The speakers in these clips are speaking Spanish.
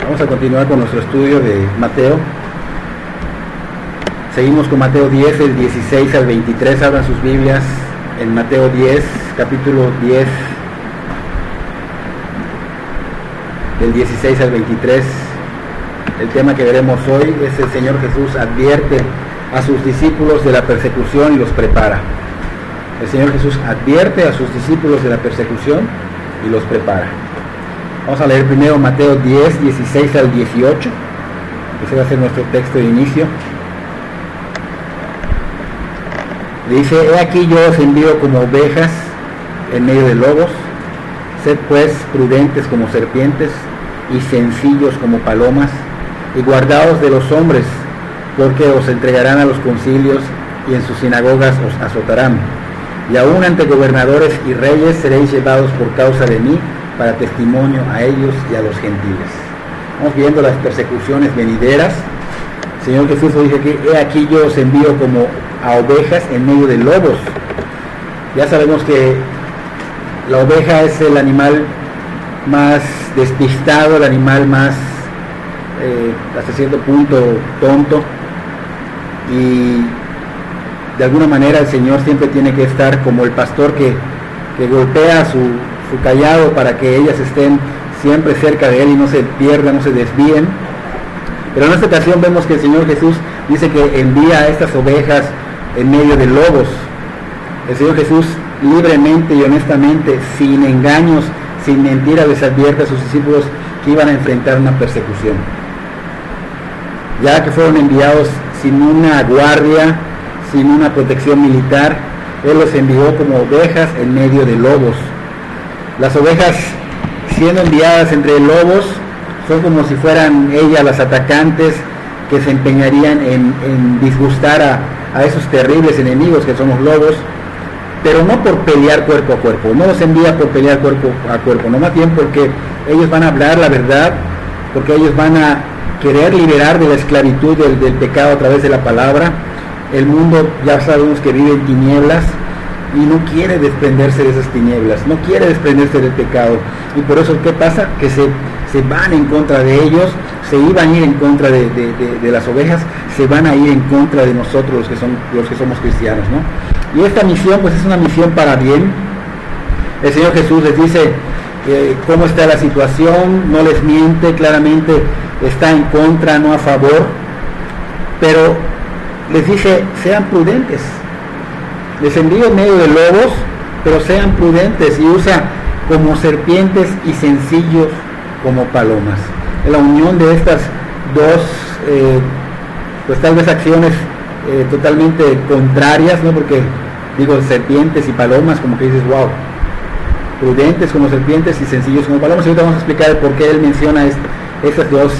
Vamos a continuar con nuestro estudio de Mateo. Seguimos con Mateo 10, el 16 al 23. Abran sus Biblias en Mateo 10, capítulo 10, del 16 al 23. El tema que veremos hoy es: el Señor Jesús advierte a sus discípulos de la persecución y los prepara. El Señor Jesús advierte a sus discípulos de la persecución y los prepara. Vamos a leer primero Mateo 10, 16 al 18. Ese va a ser nuestro texto de inicio. Dice: he aquí yo os envío como ovejas en medio de lobos. Sed pues prudentes como serpientes y sencillos como palomas, y guardaos de los hombres, porque os entregarán a los concilios y en sus sinagogas os azotarán, y aún ante gobernadores y reyes seréis llevados por causa de mí para testimonio a ellos y a los gentiles. Vamos viendo las persecuciones venideras. El Señor Jesús dice que he aquí yo os envío como a ovejas en medio de lobos. Ya sabemos que la oveja es el animal más despistado, el animal más hasta cierto punto tonto, y de alguna manera el Señor siempre tiene que estar como el pastor que golpea su callado para que ellas estén siempre cerca de él y no se pierdan, no se desvíen. Pero en esta ocasión vemos que el Señor Jesús dice que envía a estas ovejas en medio de lobos. El Señor Jesús libremente y honestamente, sin engaños, sin mentiras, les advierte a sus discípulos que iban a enfrentar una persecución, ya que fueron enviados sin una guardia, sin una protección militar. Él los envió como ovejas en medio de lobos. Las ovejas, siendo enviadas entre lobos, son como si fueran ellas las atacantes que se empeñarían en disgustar a esos terribles enemigos que son los lobos, pero no por pelear cuerpo a cuerpo. No los envía por pelear cuerpo a cuerpo, no, más bien porque ellos van a hablar la verdad, porque ellos van a querer liberar de la esclavitud del pecado a través de la palabra. El mundo, ya sabemos que vive en tinieblas y no quiere desprenderse de esas tinieblas, no quiere desprenderse del pecado, y por eso, ¿qué pasa? Que se van en contra de ellos, se iban a ir en contra de las ovejas, se van a ir en contra de nosotros los que somos cristianos, ¿no? Y esta misión pues es una misión para bien. El Señor Jesús les dice cómo está la situación, no les miente, claramente está en contra, no a favor, pero les dice: sean prudentes. Les envío en medio de lobos, pero sean prudentes, y usa como serpientes y sencillos como palomas. En la unión de estas dos, pues tal vez acciones totalmente contrarias, ¿no? Porque digo serpientes y palomas, como que dices, wow, prudentes como serpientes y sencillos como palomas. Y ahorita vamos a explicar el por qué él menciona estos dos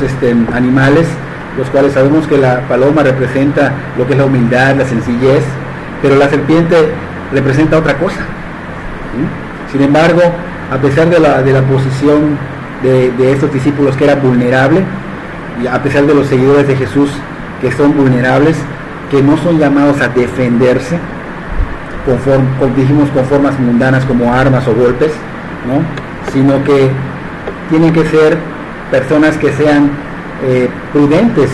animales, los cuales sabemos que la paloma representa lo que es la humildad, la sencillez, pero la serpiente representa otra cosa. ¿Sí? Sin embargo, a pesar de la posición de estos discípulos, que era vulnerable, y a pesar de los seguidores de Jesús que son vulnerables, que no son llamados a defenderse con formas mundanas como armas o golpes, ¿no? Sino que tienen que ser personas que sean prudentes.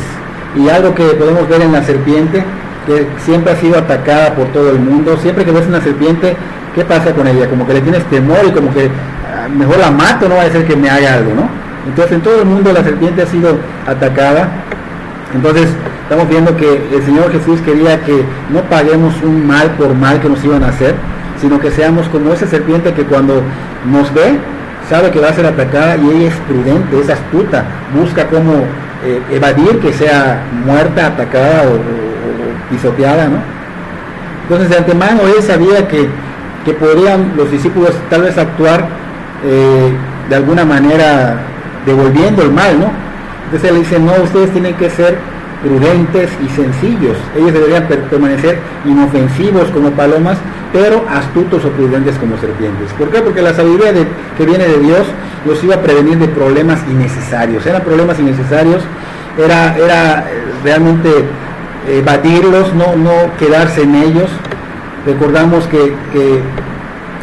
Y algo que podemos ver en la serpiente, que siempre ha sido atacada por todo el mundo. Siempre que ves una serpiente, ¿qué pasa con ella? Como que le tienes temor y como que mejor la mato, no va a ser que me haga algo, ¿no? Entonces en todo el mundo la serpiente ha sido atacada. Entonces estamos viendo que el Señor Jesús quería que no paguemos un mal por mal que nos iban a hacer, sino que seamos como esa serpiente que cuando nos ve, sabe que va a ser atacada, y ella es prudente, es astuta, busca cómo evadir que sea muerta, atacada o pisoteada, ¿no? Entonces de antemano él sabía que podrían los discípulos tal vez actuar de alguna manera devolviendo el mal, ¿no? Entonces él dice: no, ustedes tienen que ser prudentes y sencillos. Ellos deberían permanecer inofensivos como palomas, pero astutos o prudentes como serpientes. ¿Por qué? Porque la sabiduría que viene de Dios los iba a prevenir de problemas innecesarios. Eran problemas innecesarios, era realmente evadirlos, no quedarse en ellos. Recordamos que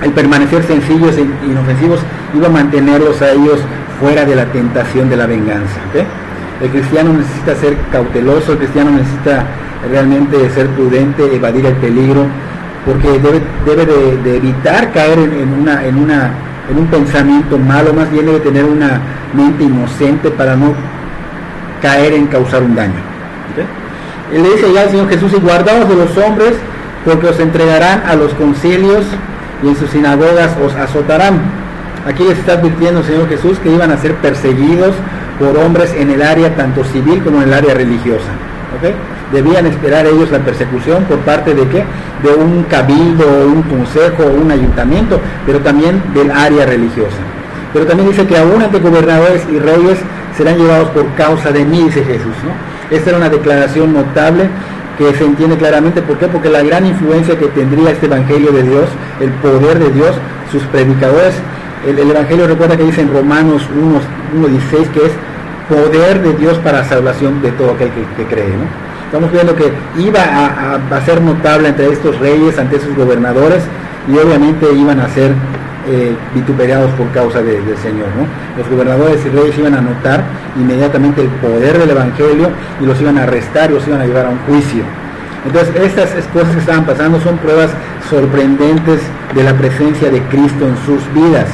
el permanecer sencillos e inofensivos iba a mantenerlos a ellos fuera de la tentación de la venganza. ¿Okay? El cristiano necesita ser cauteloso, el cristiano necesita realmente ser prudente, evadir el peligro, porque debe de evitar caer en un pensamiento malo, más bien debe tener una mente inocente para no caer en causar un daño. ¿Okay? Él le dice ya al Señor Jesús: y guardaos de los hombres, porque os entregarán a los concilios y en sus sinagogas os azotarán. Aquí les está advirtiendo el Señor Jesús que iban a ser perseguidos por hombres en el área tanto civil como en el área religiosa. ¿Okay? Debían esperar ellos la persecución por parte de ¿qué? De un cabildo, un consejo, un ayuntamiento, pero también del área religiosa. Pero también dice que aún ante gobernadores y reyes serán llevados por causa de mí, dice Jesús, ¿no? Esta era una declaración notable que se entiende claramente. ¿Por qué? Porque la gran influencia que tendría este Evangelio de Dios, el poder de Dios, sus predicadores. El Evangelio, recuerda que dice en Romanos 1:16 que es poder de Dios para salvación de todo aquel que cree, ¿no? Estamos viendo que iba a ser notable ante estos reyes, ante esos gobernadores, y obviamente iban a ser vituperados por causa del Señor, ¿no? Los gobernadores y reyes iban a notar inmediatamente el poder del Evangelio y los iban a arrestar y los iban a llevar a un juicio. Entonces estas cosas que estaban pasando son pruebas sorprendentes de la presencia de Cristo en sus vidas.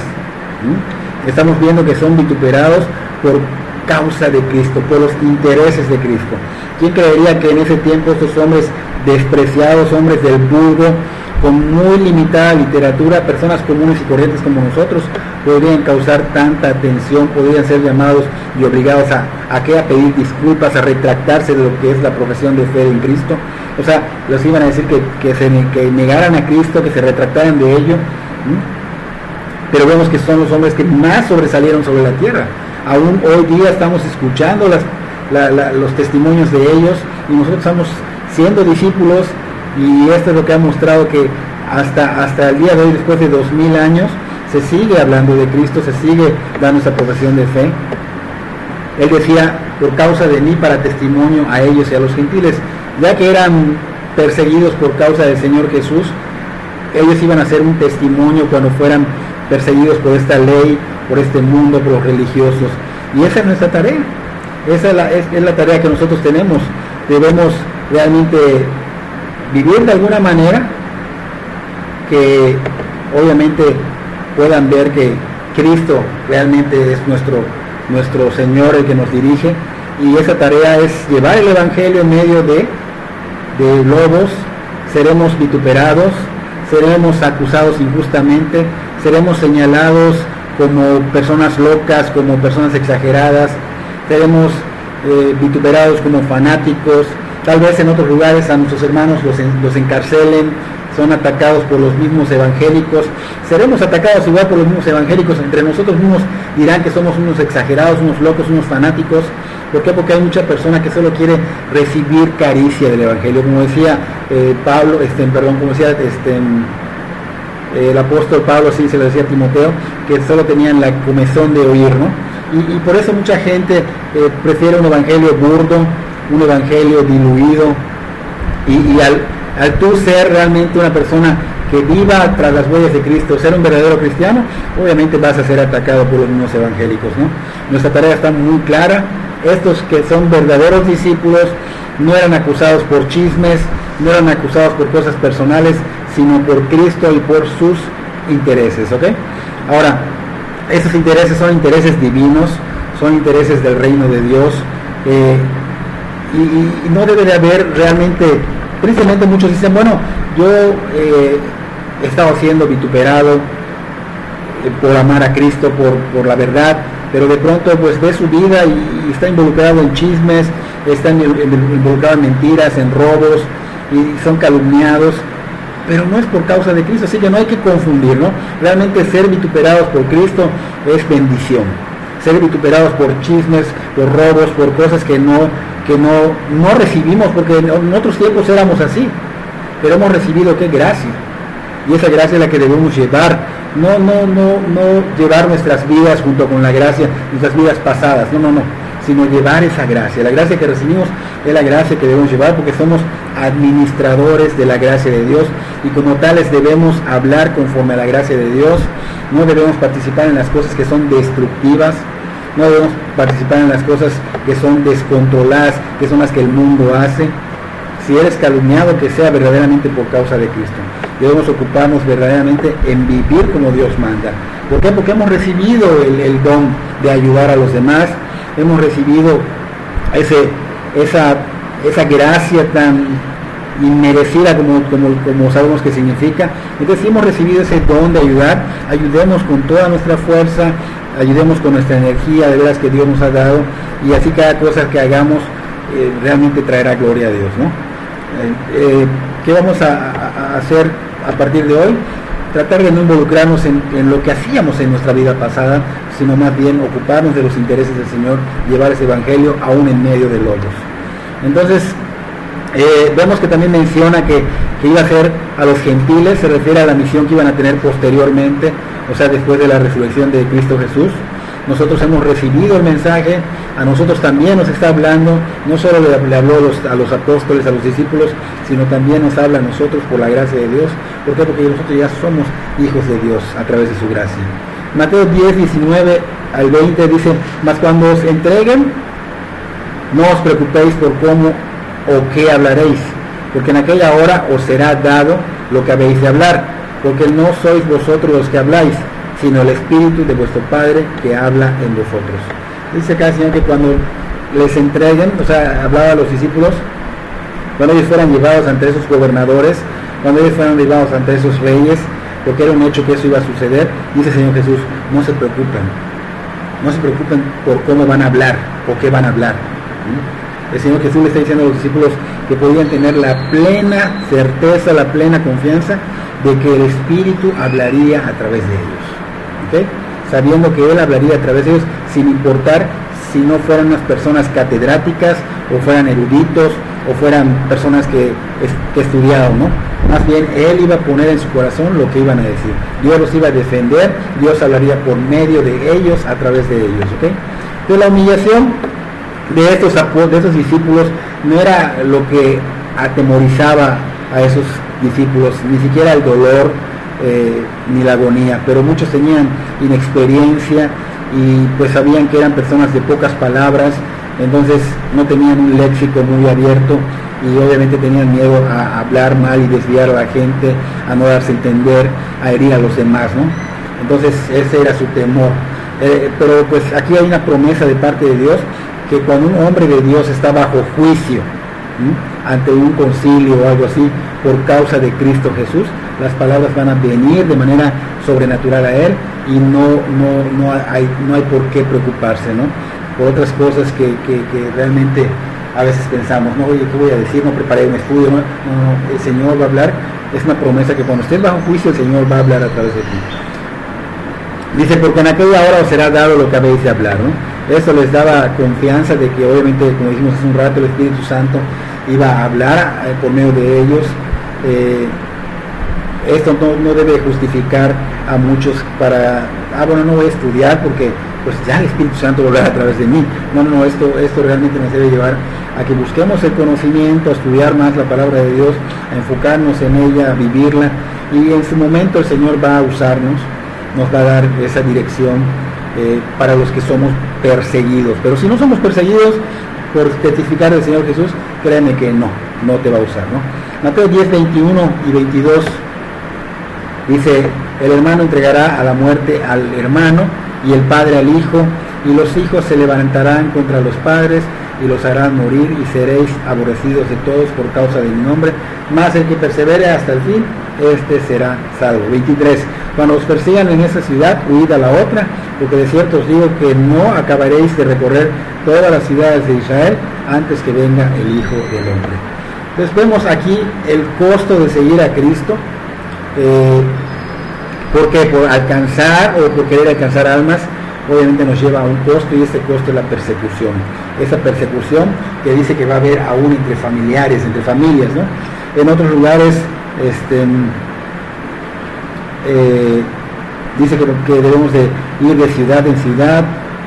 Estamos viendo que son vituperados por causa de Cristo, por los intereses de Cristo. ¿Quién creería que en ese tiempo estos hombres despreciados, hombres del vulgo, con muy limitada literatura, personas comunes y corrientes como nosotros, podrían causar tanta atención, podrían ser llamados y obligados a pedir disculpas, a retractarse de lo que es la profesión de fe en Cristo? O sea, los iban a decir que negaran a Cristo, que se retractaran de ello. Pero vemos que son los hombres que más sobresalieron sobre la tierra. Aún hoy día estamos escuchando los testimonios de ellos, y nosotros estamos siendo discípulos, y esto es lo que ha mostrado que hasta el día de hoy, después de 2000 años, se sigue hablando de Cristo, se sigue dando esa profesión de fe. Él decía: por causa de mí, para testimonio a ellos y a los gentiles. Ya que eran perseguidos por causa del Señor Jesús, ellos iban a ser un testimonio cuando fueran perseguidos por esta ley, por este mundo, por los religiosos. Y esa es nuestra tarea. Esa es la tarea que nosotros tenemos. Debemos realmente vivir de alguna manera que obviamente puedan ver que Cristo realmente es nuestro Señor, el que nos dirige, y esa tarea es llevar el Evangelio en medio de lobos. Seremos vituperados, seremos acusados injustamente, seremos señalados como personas locas, como personas exageradas, seremos vituperados como fanáticos. Tal vez en otros lugares a nuestros hermanos los encarcelen, son atacados por los mismos evangélicos, seremos atacados igual por los mismos evangélicos. Entre nosotros mismos dirán que somos unos exagerados, unos locos, unos fanáticos. ¿Por qué? Porque hay mucha persona que solo quiere recibir caricia del Evangelio, como decía el apóstol Pablo, sí se lo decía a Timoteo, que solo tenían la comezón de oír, ¿no? Y por eso mucha gente prefiere un evangelio burdo, un evangelio diluido, y al tú ser realmente una persona que viva tras las huellas de Cristo, ser un verdadero cristiano, obviamente vas a ser atacado por los mismos evangélicos, ¿no? Nuestra tarea está muy clara. Estos que son verdaderos discípulos no eran acusados por chismes, no eran acusados por cosas personales, sino por Cristo y por sus intereses, ¿ok? Ahora, esos intereses son intereses divinos, son intereses del reino de Dios, y no debe de haber realmente, precisamente muchos dicen: bueno, yo he estado siendo vituperado por amar a Cristo, por la verdad, pero de pronto pues ve su vida y está involucrado en chismes, está involucrado en mentiras, en robos, y son calumniados, pero no es por causa de Cristo. Así que no hay que confundir, ¿no? Realmente ser vituperados por Cristo es bendición. Ser vituperados por chismes, por robos, por cosas que no recibimos, porque en otros tiempos éramos así, pero hemos recibido ¿qué? Gracia, y esa gracia es la que debemos llevar. No llevar nuestras vidas junto con la gracia, nuestras vidas pasadas, no, sino llevar esa gracia. La gracia que recibimos es la gracia que debemos llevar, porque somos administradores de la gracia de Dios, y como tales debemos hablar conforme a la gracia de Dios. No debemos participar en las cosas que son destructivas. no debemos participar en las cosas que son descontroladas, que son las que el mundo hace. Si eres calumniado, que sea verdaderamente por causa de Cristo. Debemos ocuparnos verdaderamente en vivir como Dios manda. ¿Por qué? Porque hemos recibido el don de ayudar a los demás, hemos recibido esa gracia tan inmerecida como sabemos que significa. Entonces, si hemos recibido ese don de ayudar, ayudemos con toda nuestra fuerza, ayudemos con nuestra energía de veras que Dios nos ha dado, y así cada cosa que hagamos realmente traerá gloria a Dios, ¿no? ¿Qué vamos a hacer a partir de hoy? Tratar de no involucrarnos en lo que hacíamos en nuestra vida pasada, sino más bien ocuparnos de los intereses del Señor, llevar ese evangelio aún en medio de lobos. Entonces, vemos que también menciona que iba a ser a los gentiles, se refiere a la misión que iban a tener posteriormente, o sea, después de la resurrección de Cristo Jesús. Nosotros hemos recibido el mensaje, a nosotros también nos está hablando, no solo le habló a los apóstoles, a los discípulos, sino también nos habla a nosotros por la gracia de Dios. ¿Por qué? Porque nosotros ya somos hijos de Dios a través de su gracia. Mateo 10, 19 al 20 dice: mas cuando os entreguen, no os preocupéis por cómo o qué hablaréis, porque en aquella hora os será dado lo que habéis de hablar, porque no sois vosotros los que habláis, sino el Espíritu de vuestro Padre que habla en vosotros. Dice acá el Señor que cuando les entreguen, o sea, hablaba a los discípulos, cuando ellos fueran llevados ante esos gobernadores, cuando ellos fueran llevados ante esos reyes, porque era un hecho que eso iba a suceder, dice el Señor Jesús: no se preocupen por cómo van a hablar o qué van a hablar. El Señor Jesús le está diciendo a los discípulos que podían tener la plena certeza, la plena confianza de que el Espíritu hablaría a través de ellos, ¿okay? Sabiendo que Él hablaría a través de ellos, sin importar si no fueran unas personas catedráticas, o fueran eruditos, o fueran personas que estudiaron, ¿no? Más bien Él iba a poner en su corazón lo que iban a decir. Dios los iba a defender, Dios hablaría por medio de ellos, a través de ellos, ¿ok? Entonces, la humillación de estos discípulos no era lo que atemorizaba a esos discípulos, ni siquiera el dolor ni la agonía, pero muchos tenían inexperiencia y pues sabían que eran personas de pocas palabras, entonces no tenían un léxico muy abierto y obviamente tenían miedo a hablar mal y desviar a la gente, a no darse a entender, a herir a los demás, ¿no? Entonces ese era su temor. Pero pues aquí hay una promesa de parte de Dios, que cuando un hombre de Dios está bajo juicio, ante un concilio o algo así, por causa de Cristo Jesús, las palabras van a venir de manera sobrenatural a él, y no hay por qué preocuparse, ¿no? Por otras cosas que realmente a veces pensamos, no, oye, ¿qué voy a decir? No preparé un estudio, no, el Señor va a hablar. Es una promesa que cuando estés bajo juicio, el Señor va a hablar a través de ti. Dice: porque en aquella hora os será dado lo que habéis de hablar, ¿no? Eso les daba confianza de que obviamente, como dijimos hace un rato, el Espíritu Santo iba a hablar por medio de ellos. Esto no debe justificar a muchos para, bueno, no voy a estudiar porque pues ya el Espíritu Santo va a hablar a través de mí. No, esto realmente nos debe llevar a que busquemos el conocimiento, a estudiar más la palabra de Dios, a enfocarnos en ella, a vivirla, y en su momento el Señor va a usarnos, nos va a dar esa dirección para los que somos perseguidos. Pero si no somos perseguidos por testificar del Señor Jesús, créeme que no te va a usar, ¿no? Mateo 10, 21 y 22 dice: el hermano entregará a la muerte al hermano, y el padre al hijo, y los hijos se levantarán contra los padres y los harán morir, y seréis aborrecidos de todos por causa de mi nombre, mas el que persevere hasta el fin, este será salvo. 23. Cuando os persigan en esa ciudad, huid a la otra, porque de cierto os digo que no acabaréis de recorrer todas las ciudades de Israel antes que venga el Hijo del Hombre. Entonces vemos aquí el costo de seguir a Cristo. Porque por alcanzar o por querer alcanzar almas, obviamente nos lleva a un costo, y este costo es la persecución. Esa persecución que dice que va a haber aún entre familiares, entre familias, ¿no? En otros lugares dice que debemos de ir de ciudad en ciudad,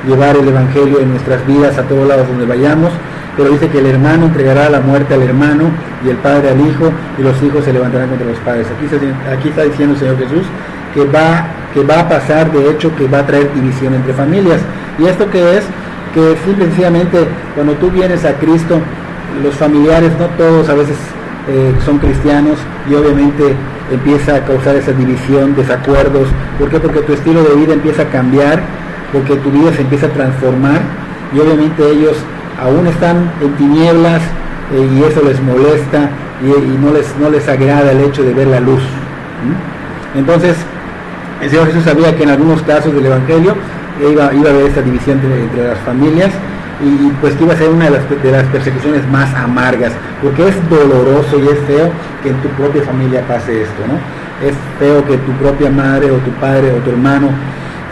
llevar el evangelio en nuestras vidas a todos lados donde vayamos, pero dice que el hermano entregará la muerte al hermano, y el padre al hijo, y los hijos se levantarán contra los padres. Aquí está diciendo el Señor Jesús que va a pasar, de hecho, que va a traer división entre familias. ¿Y esto qué es? Que sencillamente cuando tú vienes a Cristo, los familiares, no todos a veces son cristianos, y obviamente empieza a causar esa división, desacuerdos. ¿Por qué? Porque tu estilo de vida empieza a cambiar, porque tu vida se empieza a transformar, y obviamente ellos aún están en tinieblas, y eso les molesta, y no les agrada el hecho de ver la luz. Entonces el Señor Jesús sabía que en algunos casos del Evangelio iba a haber esta división entre las familias, y pues que iba a ser una de las persecuciones más amargas, porque es doloroso y es feo que en tu propia familia pase esto, ¿no? Es feo que tu propia madre o tu padre o tu hermano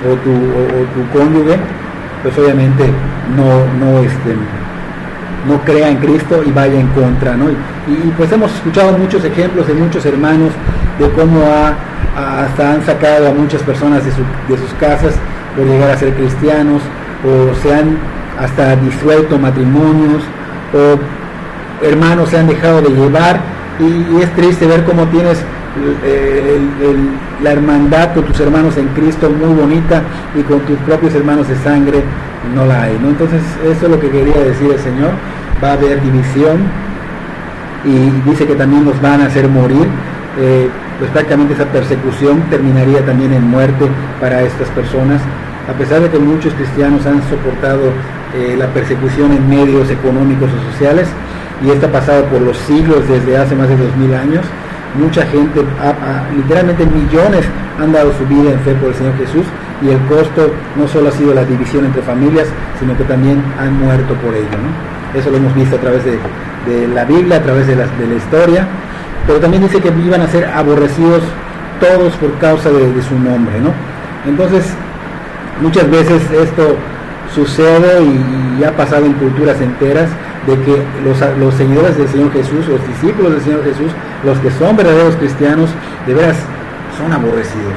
o tu cónyuge, pues obviamente no crea en Cristo y vaya en contra, ¿no? Y pues hemos escuchado muchos ejemplos de muchos hermanos de cómo hasta han sacado a muchas personas de sus casas por llegar a ser cristianos, o se han hasta disuelto matrimonios, o hermanos se han dejado de llevar, y es triste ver cómo tienes la hermandad con tus hermanos en Cristo muy bonita, y con tus propios hermanos de sangre no la hay, ¿no? Entonces eso es lo que quería decir el Señor. Va a haber división, y dice que también nos van a hacer morir. Pues prácticamente esa persecución terminaría también en muerte para estas personas, a pesar de que muchos cristianos han soportado la persecución en medios económicos o sociales, y esto ha pasado por los siglos, desde hace más de 2000 años. Mucha gente, literalmente millones, han dado su vida en fe por el Señor Jesús, y el costo no solo ha sido la división entre familias, sino que también han muerto por ello, ¿no? Eso lo hemos visto a través de la Biblia, a través de la historia, pero también dice que iban a ser aborrecidos todos por causa de su nombre, ¿no? Entonces, muchas veces esto sucede y ha pasado en culturas enteras, de que los seguidores del Señor Jesús, los discípulos del Señor Jesús, los que son verdaderos cristianos, de veras son aborrecidos,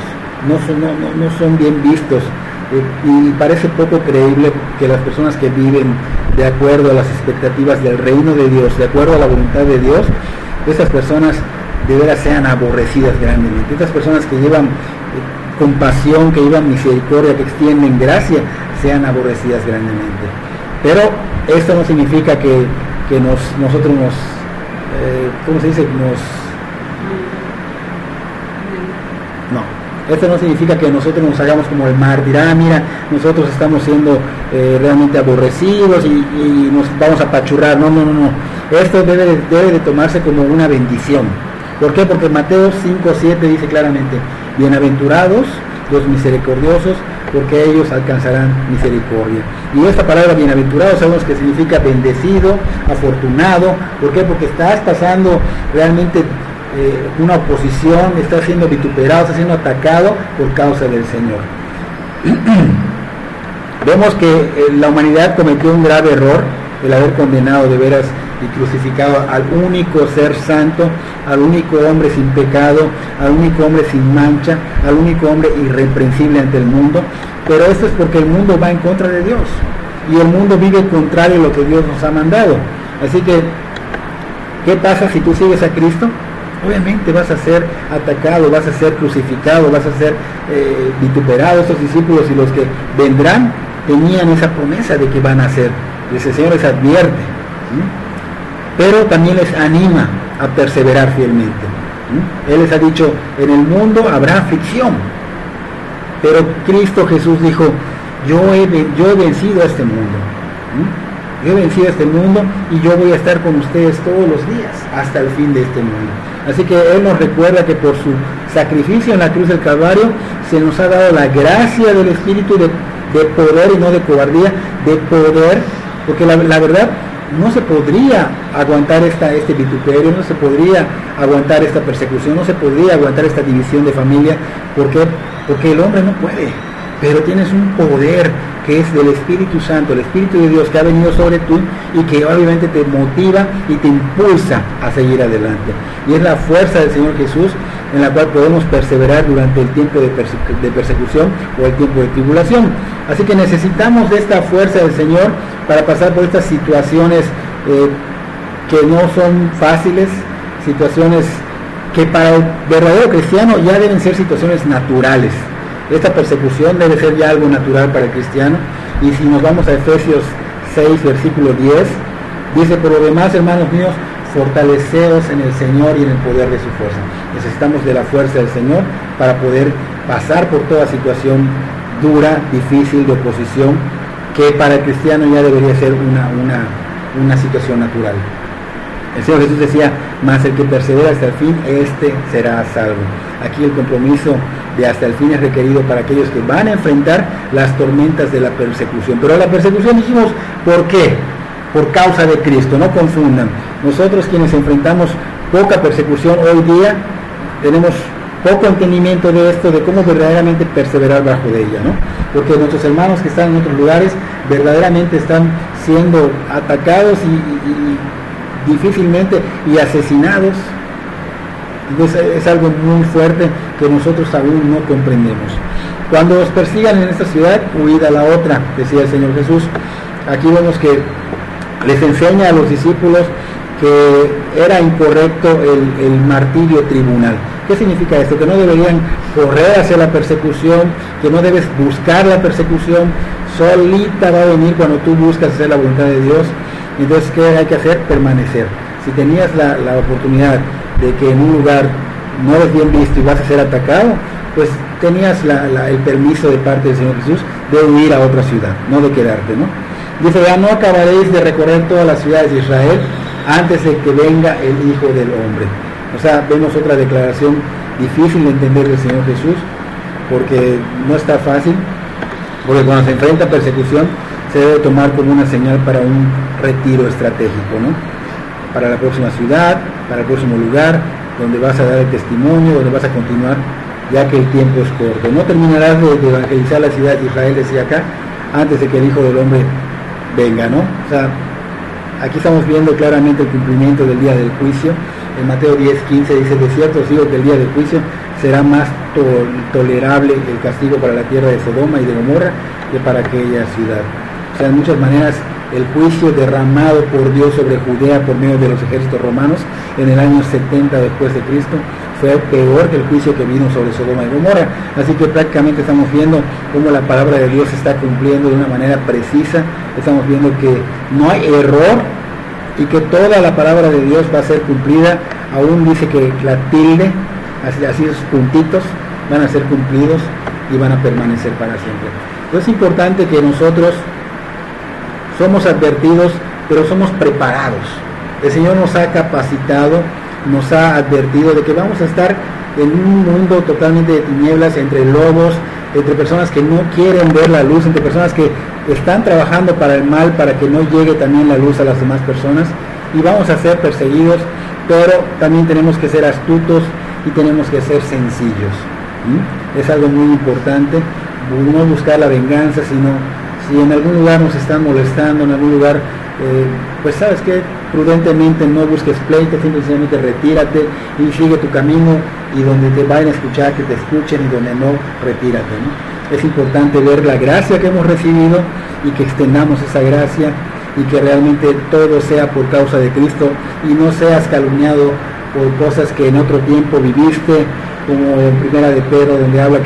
no son bien vistos, y parece poco creíble que las personas que viven de acuerdo a las expectativas del reino de Dios, de acuerdo a la voluntad de Dios, estas personas de veras sean aborrecidas grandemente. Estas personas que llevan compasión, que llevan misericordia, que extienden gracia, sean aborrecidas grandemente. Pero esto no significa que nosotros ¿cómo se dice? Esto no significa que nosotros nos hagamos como el mártir. Mira, nosotros estamos siendo realmente aborrecidos y nos vamos a apachurrar. No. Esto debe de tomarse como una bendición. ¿Por qué? Porque Mateo 5:7 dice claramente: bienaventurados los misericordiosos, porque ellos alcanzarán misericordia. Y esta palabra bienaventurado sabemos que significa bendecido, afortunado. ¿Por qué? Porque estás pasando realmente una oposición, estás siendo vituperado, estás siendo atacado por causa del Señor. Vemos que la humanidad cometió un grave error, el haber condenado de veras y crucificado al único ser santo, al único hombre sin pecado, al único hombre sin mancha, al único hombre irreprensible ante el mundo. Pero esto es porque el mundo va en contra de Dios, y el mundo vive contrario a lo que Dios nos ha mandado. Así que, ¿qué pasa si tú sigues a Cristo? Obviamente vas a ser atacado, vas a ser crucificado, vas a ser vituperado. Estos discípulos y los que vendrán tenían esa promesa de que van a ser. El Señor les advierte, pero también les anima a perseverar fielmente. Él les ha dicho: en el mundo habrá aflicción, pero Cristo Jesús dijo: yo he vencido a este mundo. Yo he vencido a este mundo, y yo voy a estar con ustedes todos los días hasta el fin de este mundo. Así que Él nos recuerda que por su sacrificio en la cruz del Calvario se nos ha dado la gracia del Espíritu de poder, y no de cobardía, de poder, porque la verdad no se podría aguantar este vituperio, no se podría aguantar esta persecución, no se podría aguantar esta división de familia. ¿Por qué? Porque el hombre no puede, pero tienes un poder que es del Espíritu Santo, el Espíritu de Dios que ha venido sobre ti, y que obviamente te motiva y te impulsa a seguir adelante. Y es la fuerza del Señor Jesús en la cual podemos perseverar durante el tiempo de persecución o el tiempo de tribulación. Así que necesitamos de esta fuerza del Señor para pasar por estas situaciones que no son fáciles, situaciones que para el verdadero cristiano ya deben ser situaciones naturales. Esta persecución debe ser ya algo natural para el cristiano, Y si nos vamos a Efesios 6, versículo 10, dice: por lo demás, hermanos míos, fortaleceos en el Señor y en el poder de su fuerza. Necesitamos de la fuerza del Señor para poder pasar por toda situación dura, difícil, de oposición, que para el cristiano ya debería ser una situación natural. El Señor Jesús decía: mas el que persevera hasta el fin, este será salvo. Aquí el compromiso de hasta el fin es requerido para aquellos que van a enfrentar las tormentas de la persecución. Pero la persecución, dijimos, ¿por qué? Por causa de Cristo, no confundan. Nosotros, quienes enfrentamos poca persecución hoy día, tenemos poco entendimiento de esto, de cómo verdaderamente perseverar bajo de ella, ¿no? Porque nuestros hermanos que están en otros lugares verdaderamente están siendo atacados y difícilmente y asesinados. Entonces es algo muy fuerte que nosotros aún no comprendemos. Cuando os persigan en esta ciudad, huid a la otra, decía el Señor Jesús. Aquí vemos que les enseña a los discípulos que era incorrecto el martirio tribunal. ¿Qué significa esto? Que no deberían correr hacia la persecución, que no debes buscar la persecución, solita va a venir cuando tú buscas hacer la voluntad de Dios. Entonces, ¿qué hay que hacer? Permanecer. Si tenías la oportunidad de que en un lugar no eres bien visto y vas a ser atacado, pues tenías el permiso de parte del Señor Jesús de huir a otra ciudad, no de quedarte, ¿no? Dice: ya no acabaréis de recorrer todas las ciudades de Israel antes de que venga el Hijo del Hombre. O sea, vemos otra declaración difícil de entender del Señor Jesús, porque no está fácil, porque cuando se enfrenta a persecución se debe tomar como una señal para un retiro estratégico, ¿no? Para la próxima ciudad, para el próximo lugar, donde vas a dar el testimonio, donde vas a continuar, ya que el tiempo es corto. No terminarás de evangelizar la ciudad de Israel, decía acá, antes de que el Hijo del Hombre venga, ¿no? O sea, aquí estamos viendo claramente el cumplimiento del día del juicio. En Mateo 10:15 dice: de cierto os digo que el día del juicio será más tolerable el castigo para la tierra de Sodoma y de Gomorra que para aquella ciudad. O sea, en muchas maneras, el juicio derramado por Dios sobre Judea por medio de los ejércitos romanos en el año 70 después de Cristo fue peor que el juicio que vino sobre Sodoma y Gomorra. Así que prácticamente estamos viendo cómo la palabra de Dios se está cumpliendo de una manera precisa. Estamos viendo que no hay error y que toda la palabra de Dios va a ser cumplida. Aún dice que la tilde, así esos puntitos, van a ser cumplidos y van a permanecer para siempre. Entonces es importante que nosotros somos advertidos, pero somos preparados. El Señor nos ha capacitado, nos ha advertido de que vamos a estar en un mundo totalmente de tinieblas, entre lobos, entre personas que no quieren ver la luz, entre personas que están trabajando para el mal, para que no llegue también la luz a las demás personas, y vamos a ser perseguidos, pero también tenemos que ser astutos y tenemos que ser sencillos. Es algo muy importante, no buscar la venganza, sino si en algún lugar nos están molestando, en algún lugar, pues sabes que prudentemente no busques pleito, simplemente retírate y sigue tu camino, y donde te vayan a escuchar, que te escuchen, y donde no, retírate, ¿no? Es importante ver la gracia que hemos recibido y que extendamos esa gracia, y que realmente todo sea por causa de Cristo, y no seas calumniado por cosas que en otro tiempo viviste, como en Primera de Pedro, donde habla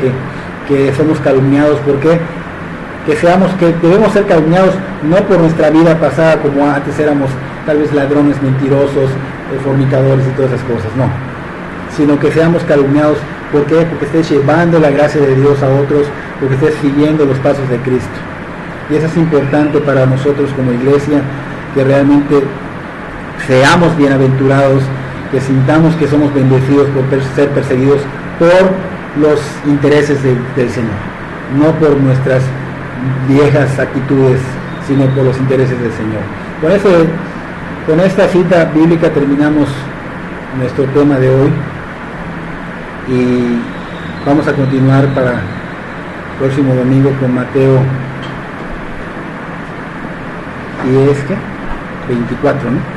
que somos calumniados. ¿Por qué? Que debemos ser calumniados no por nuestra vida pasada, como antes éramos tal vez ladrones, mentirosos, fornicadores y todas esas cosas, no, sino que seamos calumniados. ¿Por qué? Porque estés llevando la gracia de Dios a otros, porque estés siguiendo los pasos de Cristo. Y eso es importante para nosotros como iglesia, que realmente seamos bienaventurados, que sintamos que somos bendecidos por ser perseguidos por los intereses del Señor, no por nuestras viejas actitudes, sino por los intereses del Señor. Con esta cita bíblica terminamos nuestro tema de hoy, y vamos a continuar para el próximo domingo con Mateo 24, ¿no?